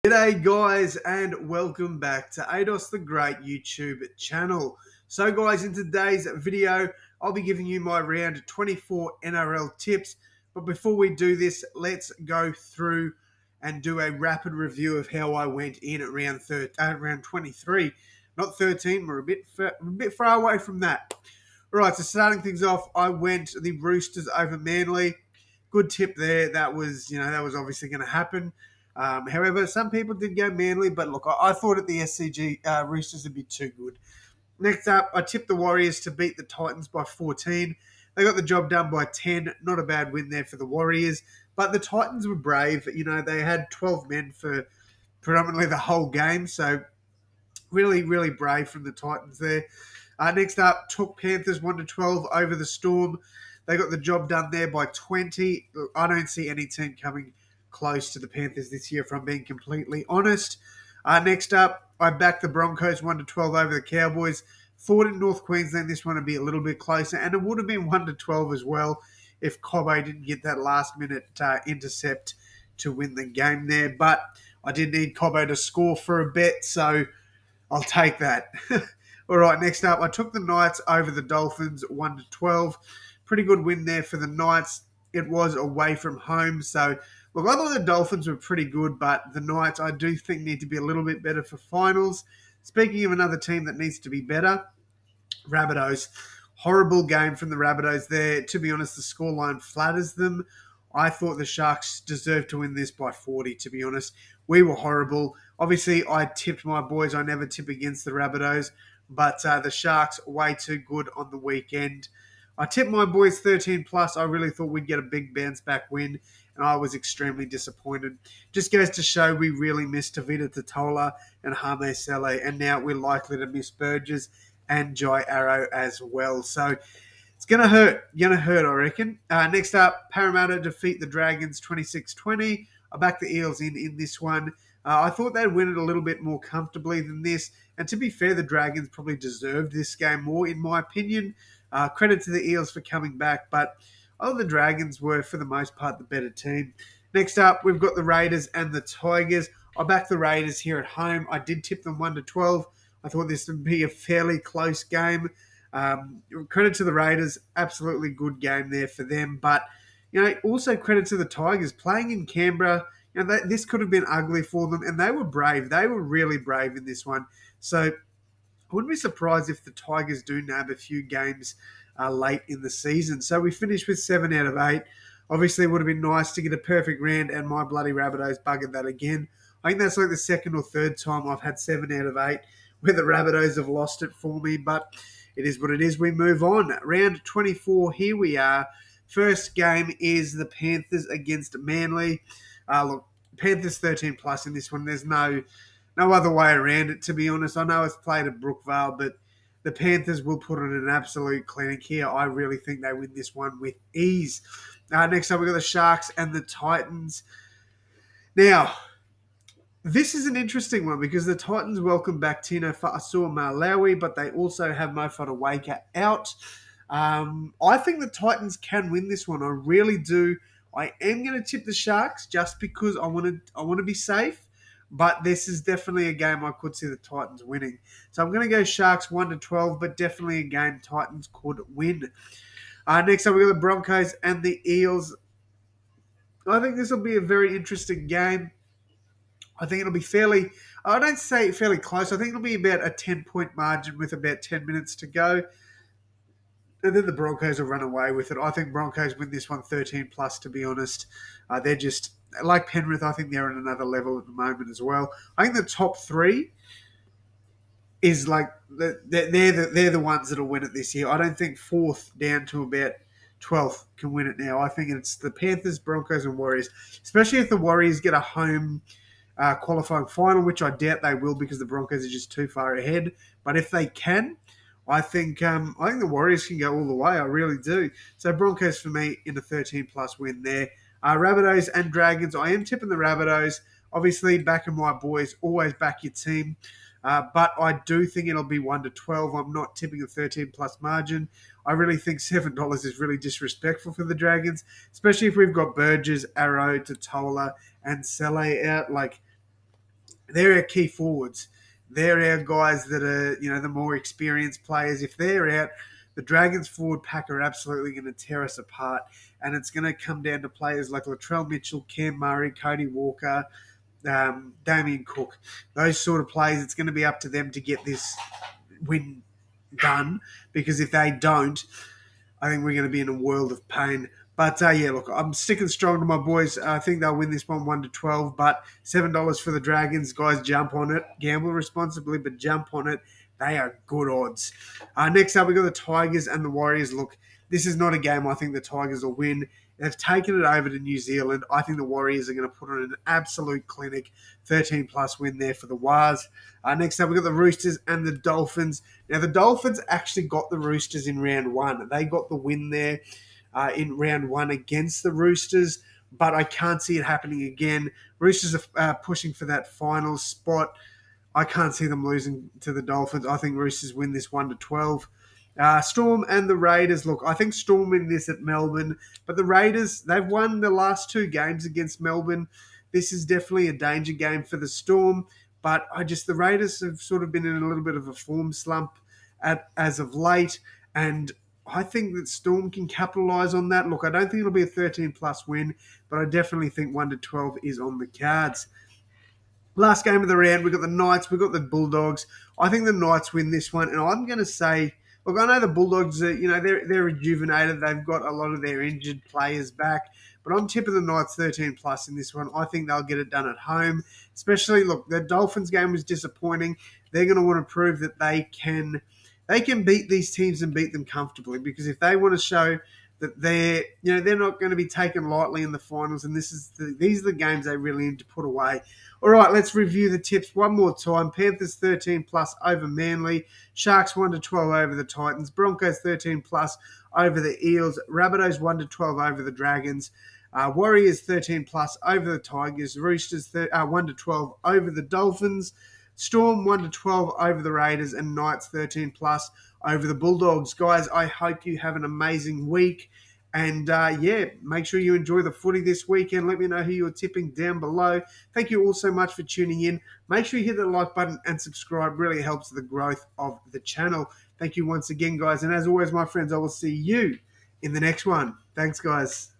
G'day guys and welcome back to Ados the Great YouTube channel. So guys, in today's video, I'll be giving you my round 24 NRL tips. But before we do this, let's go through and do a rapid review of how I went in at round 23. Not 13, we're a bit far away from that. All right, so starting things off, I went the Roosters over Manly. Good tip there. That was obviously going to happen. However, some people did go Manly, but look, I thought at the SCG Roosters would be too good. Next up, I tipped the Warriors to beat the Titans by 14. They got the job done by 10. Not a bad win there for the Warriors. But the Titans were brave. You know, they had 12 men for predominantly the whole game. So really, really brave from the Titans there. Next up, took Panthers 1-12 over the Storm. They got the job done there by 20. I don't see any team coming close to the Panthers this year, if I'm being completely honest. Next up, I backed the Broncos 1-12 over the Cowboys. Thought in North Queensland this one would be a little bit closer, and it would have been 1-12 as well if Cobbo didn't get that last-minute intercept to win the game there. But I did need Cobbo to score for a bet, so I'll take that. All right, next up, I took the Knights over the Dolphins 1-12. Pretty good win there for the Knights. It was away from home, so look, I thought the Dolphins were pretty good, but the Knights I do think need to be a little bit better for finals. Speaking of another team that needs to be better, Rabbitohs. Horrible game from the Rabbitohs there. To be honest, the scoreline flatters them. I thought the Sharks deserved to win this by 40, to be honest. We were horrible. Obviously, I tipped my boys. I never tip against the Rabbitohs, but the Sharks way too good on the weekend. I tipped my boys 13 plus. I really thought we'd get a big bounce back win, and I was extremely disappointed. Just goes to show we really missed Tavita Totola and Hame Sele, and now we're likely to miss Burgess and Jai Arrow as well. So it's going to hurt. I reckon. Next up, Parramatta defeat the Dragons 26-20. I backed the Eels in this one. I thought they'd win it a little bit more comfortably than this. And to be fair, the Dragons probably deserved this game more, in my opinion. Credit to the Eels for coming back, but the Dragons were, for the most part, the better team. Next up, we've got the Raiders and the Tigers. I backed the Raiders here at home. I did tip them 1-12. I thought this would be a fairly close game. Credit to the Raiders. Absolutely good game there for them. But, also credit to the Tigers. Playing in Canberra, this could have been ugly for them, and they were brave. They were really brave in this one. So I wouldn't be surprised if the Tigers do nab a few games late in the season. So we finished with 7 out of 8. Obviously, it would have been nice to get a perfect round, and my bloody Rabbitohs buggered that again. I think that's like the second or third time I've had 7 out of 8 where the Rabbitohs have lost it for me, but it is what it is. We move on. Round 24, here we are. First game is the Panthers against Manly. Look, Panthers 13 plus in this one. There's no other way around it, to be honest. I know it's played at Brookvale, but the Panthers will put on an absolute clinic here. I really think they win this one with ease. Next up, we've got the Sharks and the Titans. Now, this is an interesting one because the Titans welcome back Tino Fa'asua-Malawi, but they also have Mo Fotuaika out. I think the Titans can win this one. I really do. I am going to tip the Sharks just because I want to be safe. But this is definitely a game I could see the Titans winning. So I'm going to go Sharks 1-12, but definitely a game Titans could win. Next up, we've got the Broncos and the Eels. I think this will be a very interesting game. I think it'll be I don't say fairly close. I think it'll be about a 10-point margin with about 10 minutes to go. And then the Broncos will run away with it. I think Broncos win this one 13 plus, to be honest. They're just, like Penrith, I think they're on another level at the moment as well. I think the top three is like, they're the ones that'll win it this year. I don't think fourth down to about 12th can win it now. I think it's the Panthers, Broncos, and Warriors, especially if the Warriors get a home qualifying final, which I doubt they will because the Broncos are just too far ahead. But if they can, I think the Warriors can go all the way. I really do. So Broncos for me in a 13-plus win there. Rabbitohs and Dragons. I am tipping the Rabbitohs. Obviously, backing my boys. Always back your team. But I do think it'll be 1-12. I'm not tipping a 13-plus margin. I really think $7 is really disrespectful for the Dragons, especially if we've got Burgess, Arrow, Totola, and Sele out. Like, They're our key forwards. They're our guys that are, the more experienced players. If they're out, the Dragons forward pack are absolutely going to tear us apart. And it's going to come down to players like Latrell Mitchell, Cam Murray, Cody Walker, Damien Cook. Those sort of players, it's going to be up to them to get this win done. Because if they don't, I think we're going to be in a world of pain. But yeah, look, I'm sticking strong to my boys. I think they'll win this one 1-12, but $7 for the Dragons. Guys, jump on it. Gamble responsibly, but jump on it. They are good odds. Next up, we've got the Tigers and the Warriors. Look, this is not a game I think the Tigers will win. They've taken it over to New Zealand. I think the Warriors are going to put on an absolute clinic. 13-plus win there for the Wars. Next up, we've got the Roosters and the Dolphins. Now, the Dolphins actually got the Roosters in round one. They got the win there in round one against the Roosters, but I can't see it happening again. Roosters are pushing for that final spot. I can't see them losing to the Dolphins. I think Roosters win this 1-12. Storm and the Raiders. Look, I think Storm win this at Melbourne, but the Raiders, they've won the last two games against Melbourne. This is definitely a danger game for the Storm, but the Raiders have sort of been in a little bit of a form slump as of late, and I think that Storm can capitalise on that. Look, I don't think it'll be a 13-plus win, but I definitely think 1-12 is on the cards. Last game of the round, we've got the Knights, we've got the Bulldogs. I think the Knights win this one, and I'm going to say, look, I know the Bulldogs are, they're rejuvenated. They've got a lot of their injured players back, but I'm tipping the Knights 13-plus in this one. I think they'll get it done at home. Especially, look, the Dolphins game was disappointing. They're going to want to prove that they can beat these teams and beat them comfortably, because if they want to show that they're not going to be taken lightly in the finals, and these are the games they really need to put away. All right, let's review the tips one more time. Panthers 13-plus over Manly. Sharks 1-12 over the Titans. Broncos 13-plus over the Eels. Rabbitohs 1-12 over the Dragons. Warriors 13-plus over the Tigers. Roosters 1-12 over the Dolphins. Storm 1-12 over the Raiders, and Knights 13-plus over the Bulldogs. Guys, I hope you have an amazing week. And make sure you enjoy the footy this weekend. Let me know who you're tipping down below. Thank you all so much for tuning in. Make sure you hit the like button and subscribe. Really helps the growth of the channel. Thank you once again, guys. And as always, my friends, I will see you in the next one. Thanks, guys.